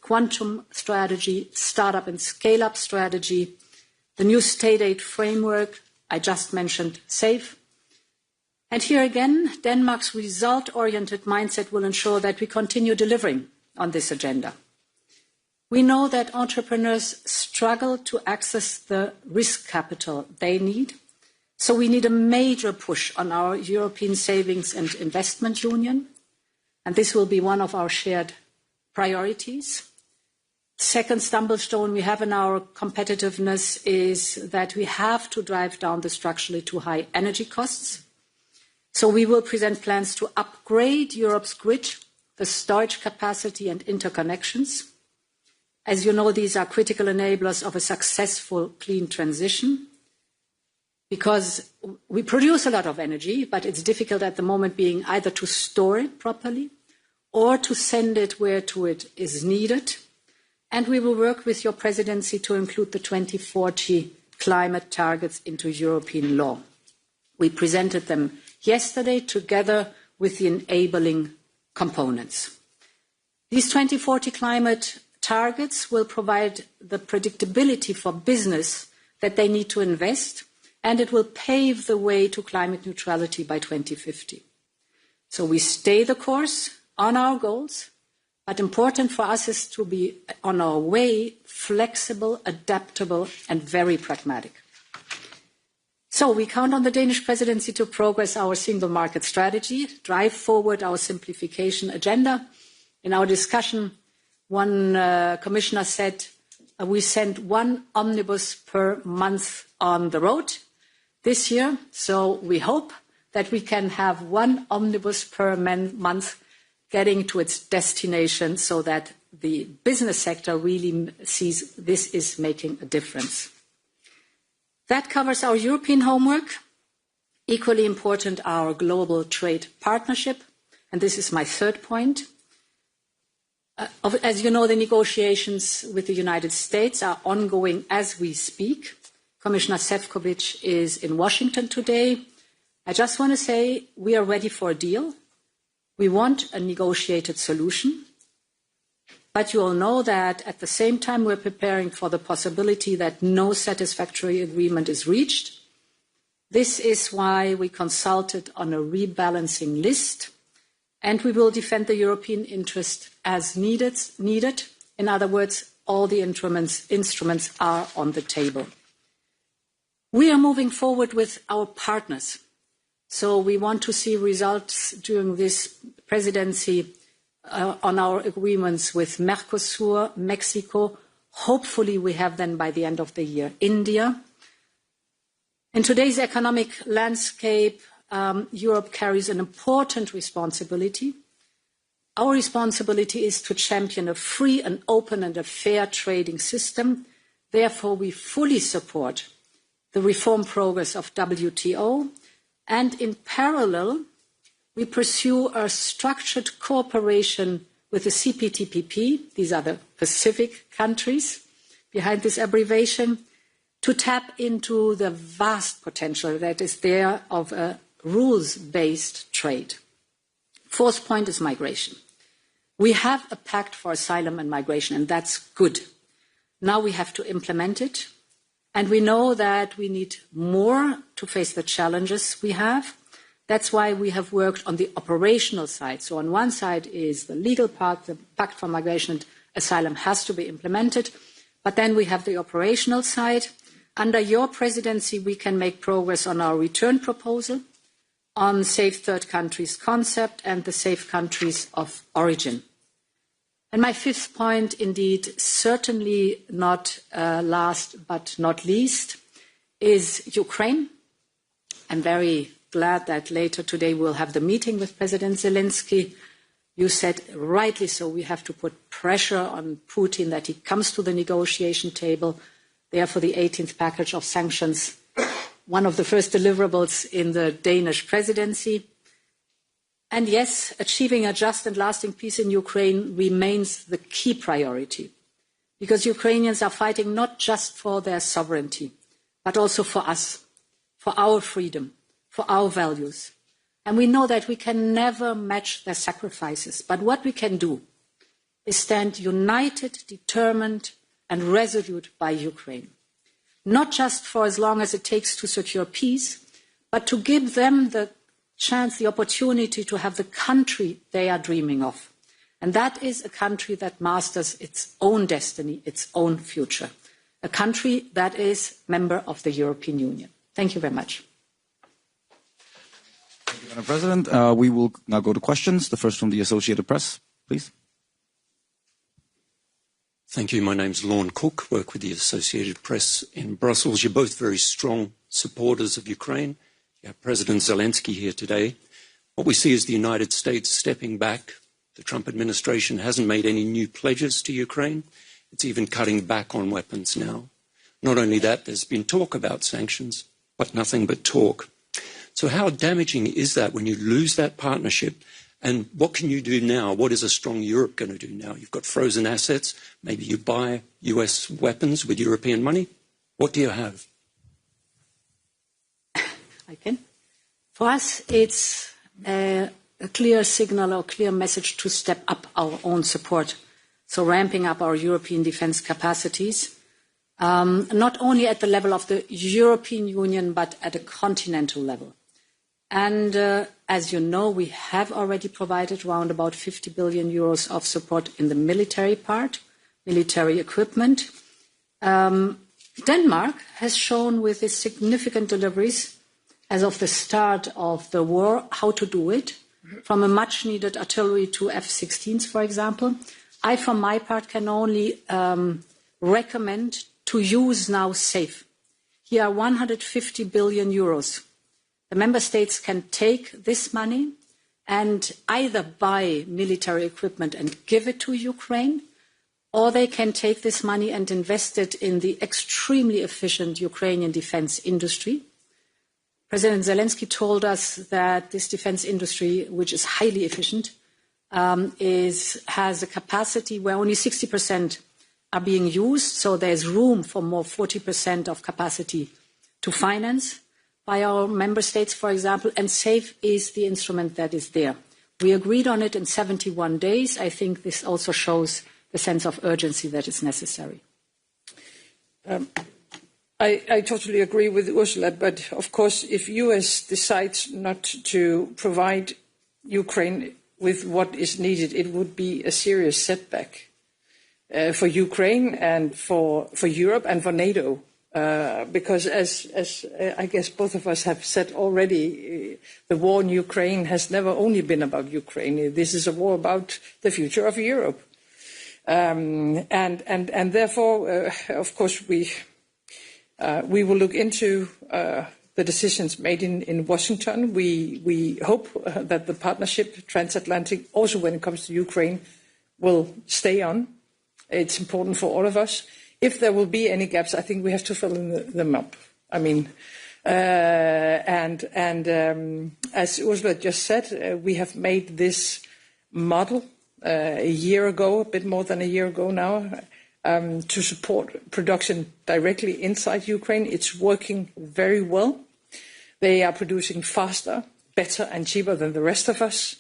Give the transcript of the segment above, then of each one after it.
quantum strategy, startup and scale-up strategy, the new state aid framework, I just mentioned SAFE. And here again, Denmark's result-oriented mindset will ensure that we continue delivering on this agenda. We know that entrepreneurs struggle to access the risk capital they need, so we need a major push on our European Savings and Investment Union, and this will be one of our shared priorities. Second stumblestone we have in our competitiveness is that we have to drive down the structurally too high energy costs. So we will present plans to upgrade Europe's grid, the storage capacity and interconnections. As you know, these are critical enablers of a successful clean transition, because we produce a lot of energy, but it's difficult at the moment being either to store it properly or to send it where it is needed. And we will work with your presidency to include the 2040 climate targets into European law. We presented them yesterday together with the enabling components. These 2040 climate targets will provide the predictability for business that they need to invest, and it will pave the way to climate neutrality by 2050. So we stay the course on our goals, but important for us is to be on our way, flexible, adaptable, and very pragmatic. So we count on the Danish presidency to progress our single market strategy, drive forward our simplification agenda. In our discussion, one commissioner said we sent one omnibus per month on the road this year. So we hope that we can have one omnibus per month getting to its destination so that the business sector really sees this is making a difference. That covers our European homework. Equally important, our global trade partnership. And this is my third point. As you know, the negotiations with the United States are ongoing as we speak. Commissioner Šefčovič is in Washington today. I just want to say we are ready for a deal. We want a negotiated solution. But you all know that at the same time we're preparing for the possibility that no satisfactory agreement is reached. This is why we consulted on a rebalancing list, and we will defend the European interest as needed. In other words, all the instruments are on the table. We are moving forward with our partners. So we want to see results during this presidency on our agreements with Mercosur, Mexico. Hopefully we have then by the end of the year, India. In today's economic landscape, Europe carries an important responsibility. Our responsibility is to champion a free and open and a fair trading system. Therefore, we fully support the reform progress of WTO, and in parallel, we pursue a structured cooperation with the CPTPP, these are the Pacific countries behind this abbreviation, to tap into the vast potential that is there of a rules-based trade. Fourth point is migration. We have a pact for asylum and migration, and that's good. Now we have to implement it, and we know that we need more to face the challenges we have. That's why we have worked on the operational side. So on one side is the legal part, the Pact for Migration and Asylum has to be implemented, but then we have the operational side. Under your presidency, we can make progress on our return proposal, on safe third countries concept and the safe countries of origin. And my fifth point, indeed, certainly not last but not least, is Ukraine. I'm very glad that later today we'll have the meeting with President Zelensky. You said rightly so, we have to put pressure on Putin that he comes to the negotiation table. Therefore, the 18th package of sanctions, one of the first deliverables in the Danish presidency. And yes, achieving a just and lasting peace in Ukraine remains the key priority, because Ukrainians are fighting not just for their sovereignty, but also for us, for our freedom, for our values. And we know that we can never match their sacrifices. But what we can do is stand united, determined, and resolute by Ukraine. Not just for as long as it takes to secure peace, but to give them the chance, the opportunity to have the country they are dreaming of. And that is a country that masters its own destiny, its own future. A country that is member of the European Union. Thank you very much. Thank you, Madam President. We will now go to questions. The first from the Associated Press, please. Thank you. My name's Lorne Cook, work with the Associated Press in Brussels. You're both very strong supporters of Ukraine. You have President Zelensky here today. What we see is the United States stepping back. The Trump administration hasn't made any new pledges to Ukraine. It's even cutting back on weapons now. Not only that, there's been talk about sanctions, but nothing but talk. So how damaging is that when you lose that partnership? And what can you do now? What is a strong Europe going to do now? You've got frozen assets. Maybe you buy US weapons with European money. What do you have? I can. For us, it's a clear signal or clear message to step up our own support. So ramping up our European defense capacities, not only at the level of the European Union, but at a continental level. And as you know, we have already provided around about 50 billion euros of support in the military part, military equipment. Denmark has shown with its significant deliveries as of the start of the war how to do it, from a much needed artillery to F-16s, for example. I, for my part, can only recommend to use now SAFE. Here are 150 billion euros. The member states can take this money and either buy military equipment and give it to Ukraine, or they can take this money and invest it in the extremely efficient Ukrainian defense industry. President Zelensky told us that this defense industry, which is highly efficient, has a capacity where only 60% are being used, so there's room for more 40% of capacity to finance by our member states, for example, and SAFE is the instrument that is there. We agreed on it in 71 days. I think this also shows the sense of urgency that is necessary. I totally agree with Ursula, but of course, if US decides not to provide Ukraine with what is needed, it would be a serious setback for Ukraine and for Europe and for NATO. Because as I guess both of us have said already, the war in Ukraine has never only been about Ukraine. This is a war about the future of Europe. And therefore, of course, we will look into the decisions made in Washington. We hope that the partnership, transatlantic, also when it comes to Ukraine, will stay on. It's important for all of us. If there will be any gaps, I think we have to fill them up. I mean, as Ursula just said, we have made this model a year ago, a bit more than a year ago now, to support production directly inside Ukraine. It's working very well. They are producing faster, better and cheaper than the rest of us.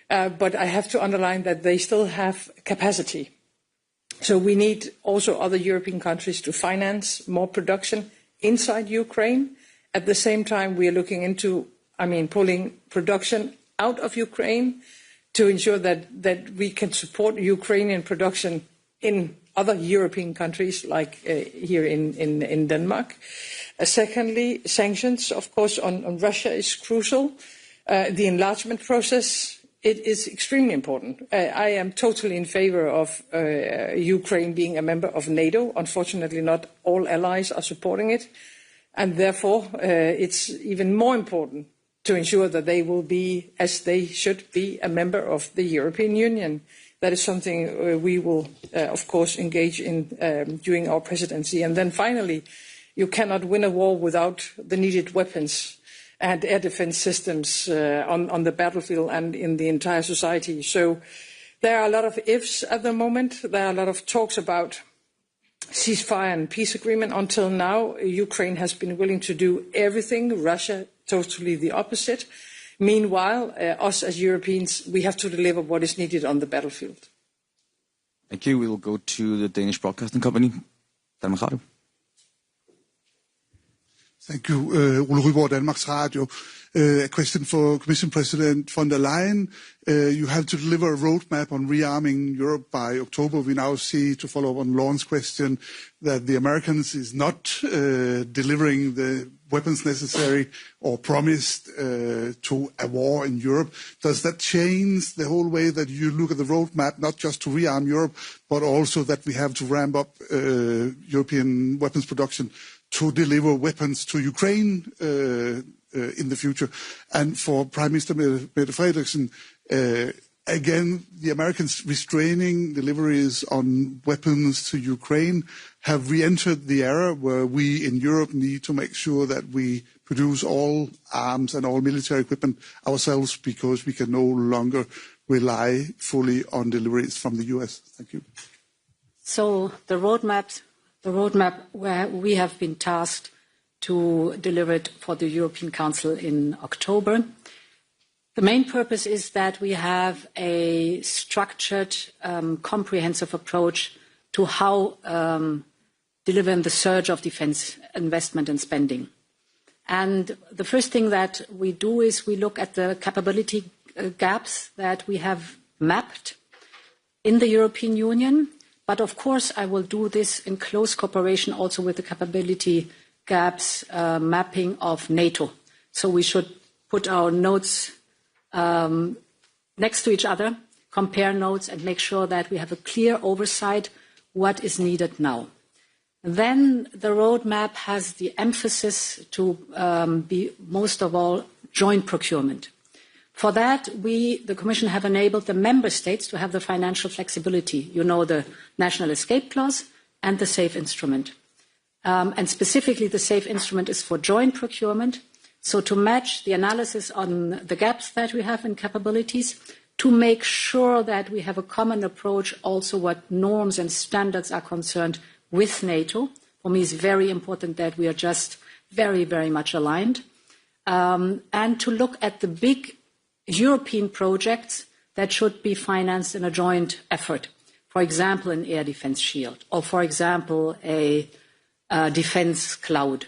But I have to underline that they still have capacity. So we need also other European countries to finance more production inside Ukraine. At the same time, we are looking into, pulling production out of Ukraine to ensure that we can support Ukrainian production in other European countries, like here in Denmark. Secondly, sanctions, of course, on Russia is crucial. The enlargement process, it is extremely important. I am totally in favor of Ukraine being a member of NATO. Unfortunately, not all allies are supporting it. And therefore, it's even more important to ensure that they will be, as they should be, a member of the European Union. That is something we will, of course, engage in during our presidency. And then finally, you cannot win a war without the needed weapons and air defense systems on the battlefield and in the entire society. So there are a lot of ifs at the moment. There are a lot of talks about ceasefire and peace agreement. Until now, Ukraine has been willing to do everything. Russia, totally the opposite. Meanwhile, us as Europeans, we have to deliver what is needed on the battlefield. Thank you. We will go to the Danish Broadcasting Company. Danmarks Radio. Thank you. Ole Ryborg, Danmarks Radio. A question for Commission President von der Leyen. You have to deliver a roadmap on rearming Europe by October. We now see, to follow up on Lauren's question, that the Americans is not delivering the weapons necessary or promised to a war in Europe. Does that change the whole way that you look at the roadmap, not just to rearm Europe, but also that we have to ramp up European weapons production to deliver weapons to Ukraine in the future? And for Prime Minister Mette Frederiksen, again, the Americans restraining deliveries on weapons to Ukraine have re-entered the era where we in Europe need to make sure that we produce all arms and all military equipment ourselves because we can no longer rely fully on deliveries from the US. Thank you. So the roadmap where we have been tasked to deliver it for the European Council in October. The main purpose is that we have a structured, comprehensive approach to how delivering the surge of defense investment and spending. And the first thing that we do is we look at the capability gaps that we have mapped in the European Union. But of course, I will do this in close cooperation also with the capability gaps mapping of NATO. So we should put our notes next to each other, compare notes, and make sure that we have a clear oversight what is needed now. Then the roadmap has the emphasis to be most of all joint procurement. For that, we, the Commission, have enabled the member states to have the financial flexibility. You know, the national escape clause and the safe instrument. And specifically, the safe instrument is for joint procurement. So to match the analysis on the gaps that we have in capabilities, to make sure that we have a common approach also what norms and standards are concerned with NATO. For me, it's very important that we are just very, very much aligned. And to look at the big European projects that should be financed in a joint effort. For example, an air defense shield, or for example, a defense cloud,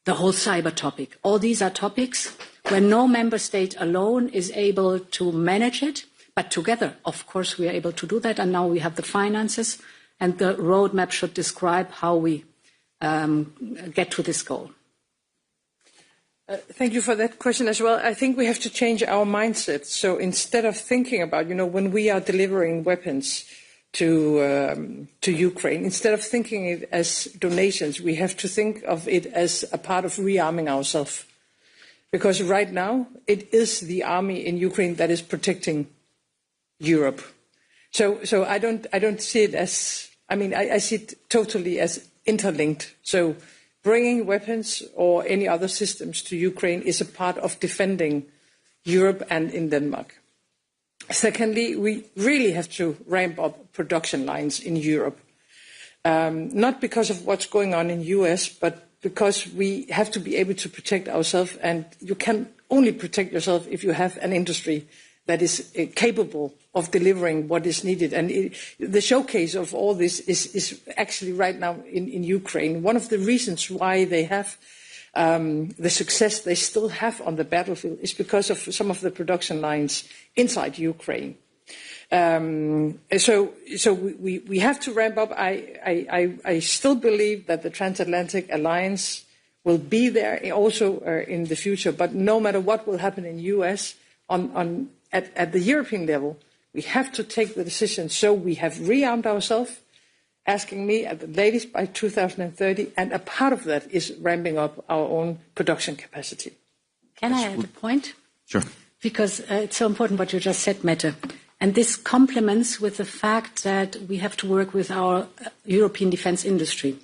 the whole cyber topic. All these are topics where no member state alone is able to manage it, but together, of course, we are able to do that. And now we have the finances, and the roadmap should describe how we get to this goal. Thank you for that question as well. I think we have to change our mindset. So instead of thinking about, when we are delivering weapons to Ukraine, instead of thinking it as donations, we have to think of it as a part of rearming ourselves. Because right now, it is the army in Ukraine that is protecting Europe. So I don't see it as, I see it totally as interlinked. So bringing weapons or any other systems to Ukraine is a part of defending Europe and in Denmark. Secondly, we really have to ramp up production lines in Europe, not because of what's going on in the US, but because we have to be able to protect ourselves, and you can only protect yourself if you have an industry that is capable of delivering what is needed. And the showcase of all this is actually right now in Ukraine. One of the reasons why they have the success they still have on the battlefield is because of some of the production lines inside Ukraine. So we have to ramp up. I still believe that the transatlantic alliance will be there also in the future. But no matter what will happen in the US, at the European level, we have to take the decision. So we have rearmed ourselves, asking me at the latest by 2030, and a part of that is ramping up our own production capacity. Can I add a point? Sure. Because it's so important what you just said, Mette. And this complements with the fact that we have to work with our European defense industry.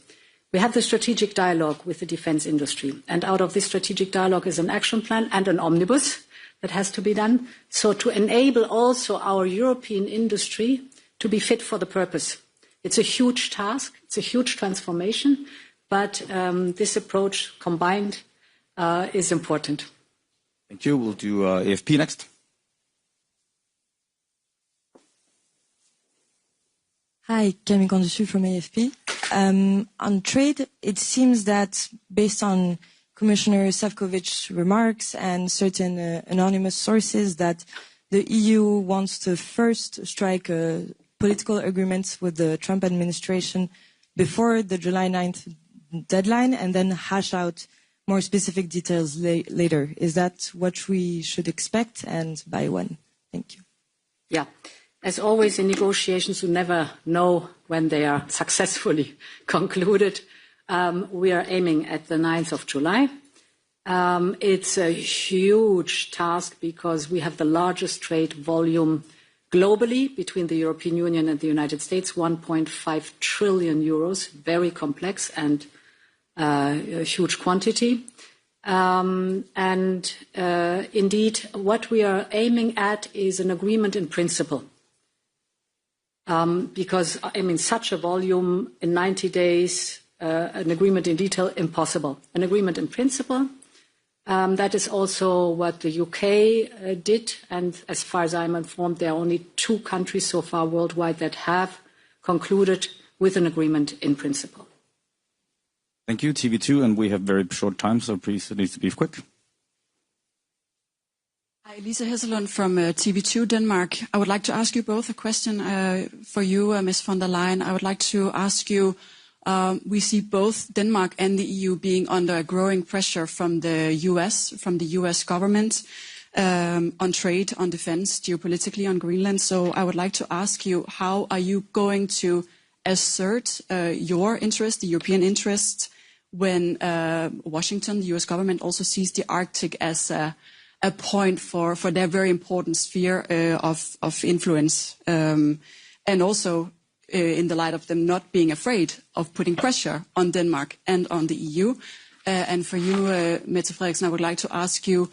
We have the strategic dialogue with the defense industry. And out of this strategic dialogue is an action plan and an omnibus that has to be done. So to enable also our European industry to be fit for the purpose. It's a huge task. It's a huge transformation. But this approach combined is important. Thank you. We'll do AFP next. Hi, Camille Condessu from AFP. On trade, it seems that based on Commissioner Šefčovič's remarks and certain anonymous sources that the EU wants to first strike a political agreement with the Trump administration before the July 9th deadline and then hash out more specific details later. Is that what we should expect, and by when? Thank you. Yeah. As always in negotiations, you never know when they are successfully concluded. We are aiming at the 9th of July. It's a huge task because we have the largest trade volume globally between the European Union and the United States, 1.5 trillion euros, very complex and a huge quantity. Indeed, what we are aiming at is an agreement in principle. Because, such a volume in 90 days, an agreement in detail, impossible. An agreement in principle, that is also what the UK did, and as far as I'm informed, there are only 2 countries so far worldwide that have concluded with an agreement in principle. Thank you, TV2, and we have very short time, so please, it needs to be quick. Hi, Lisa Hesselund from TV2 Denmark. I would like to ask you both a question for you, Ms. von der Leyen. I would like to ask you, we see both Denmark and the EU being under growing pressure from the US government on trade, on defense, geopolitically, on Greenland. So I would like to ask you, how are you going to assert your interest, the European interest, when Washington, the US government, also sees the Arctic as a point for their very important sphere of influence, and also in the light of them not being afraid of putting pressure on Denmark and on the EU. And for you, Mette Frederiksen, I would like to ask you,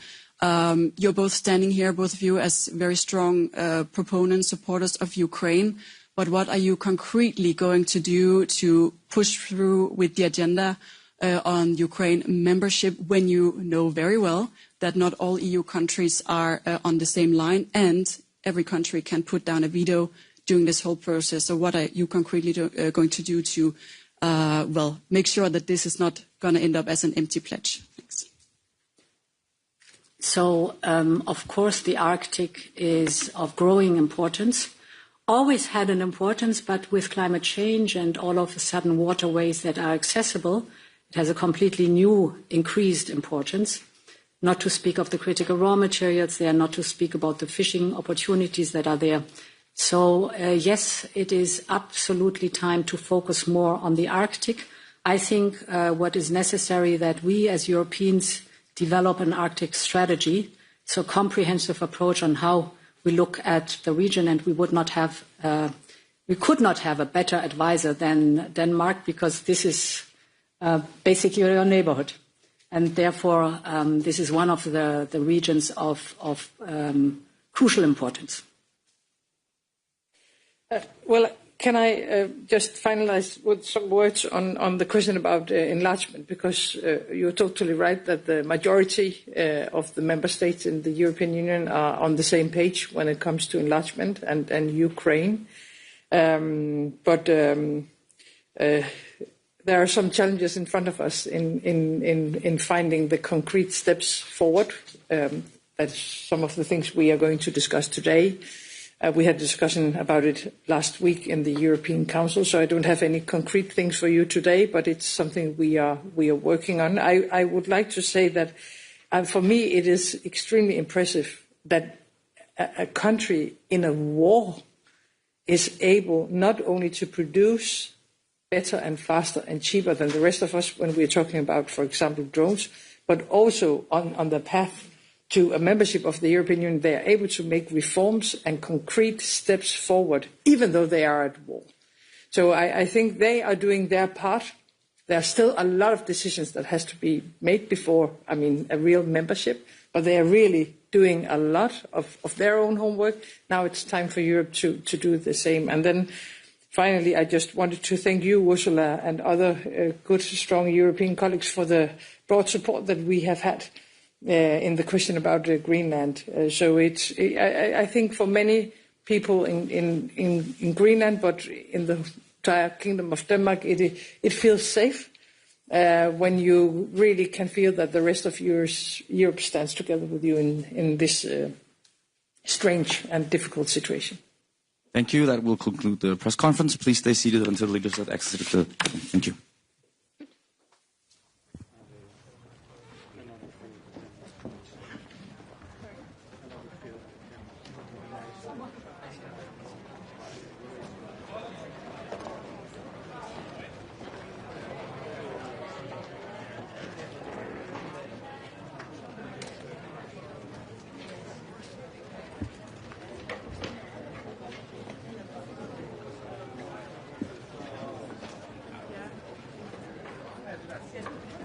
you're both standing here, both of you, as very strong proponents, supporters of Ukraine, but what are you concretely going to do to push through with the agenda on Ukraine membership when you know very well that not all EU countries are on the same line and every country can put down a veto during this whole process? So what are you concretely going to do to, make sure that this is not going to end up as an empty pledge? Thanks. So, of course, the Arctic is of growing importance. Always had an importance, but with climate change and all of a sudden waterways that are accessible, it has a completely new, increased importance. Not to speak of the critical raw materials there, not to speak about the fishing opportunities that are there. So, yes, it is absolutely time to focus more on the Arctic. I think what is necessary that we as Europeans develop an Arctic strategy, so a comprehensive approach on how we look at the region, and we could not have a better advisor than Denmark, because this is basically your neighborhood. And therefore, this is one of the regions of crucial importance. Well, can I just finalize with some words on the question about enlargement? Because you're totally right that the majority of the member states in the European Union are on the same page when it comes to enlargement and Ukraine. But there are some challenges in front of us in finding the concrete steps forward. That's some of the things we are going to discuss today. We had a discussion about it last week in the European Council, so I don't have any concrete things for you today, but it's something we are working on. I would like to say that for me it is extremely impressive that a country in a war is able not only to produce better and faster and cheaper than the rest of us when we're talking about, for example, drones, but also on the path to a membership of the European Union, they are able to make reforms and concrete steps forward, even though they are at war. So I think they are doing their part. There are still a lot of decisions that has to be made before, a real membership, but they are really doing a lot of their own homework. Now it's time for Europe to do the same. And then finally, I just wanted to thank you, Ursula, and other good, strong European colleagues for the broad support that we have had in the question about Greenland. So I think for many people in Greenland, but in the entire Kingdom of Denmark, it feels safe when you really can feel that the rest of Europe stands together with you in this strange and difficult situation. Thank you. That will conclude the press conference. Please stay seated until the leaders have exited the building. Thank you. Gracias.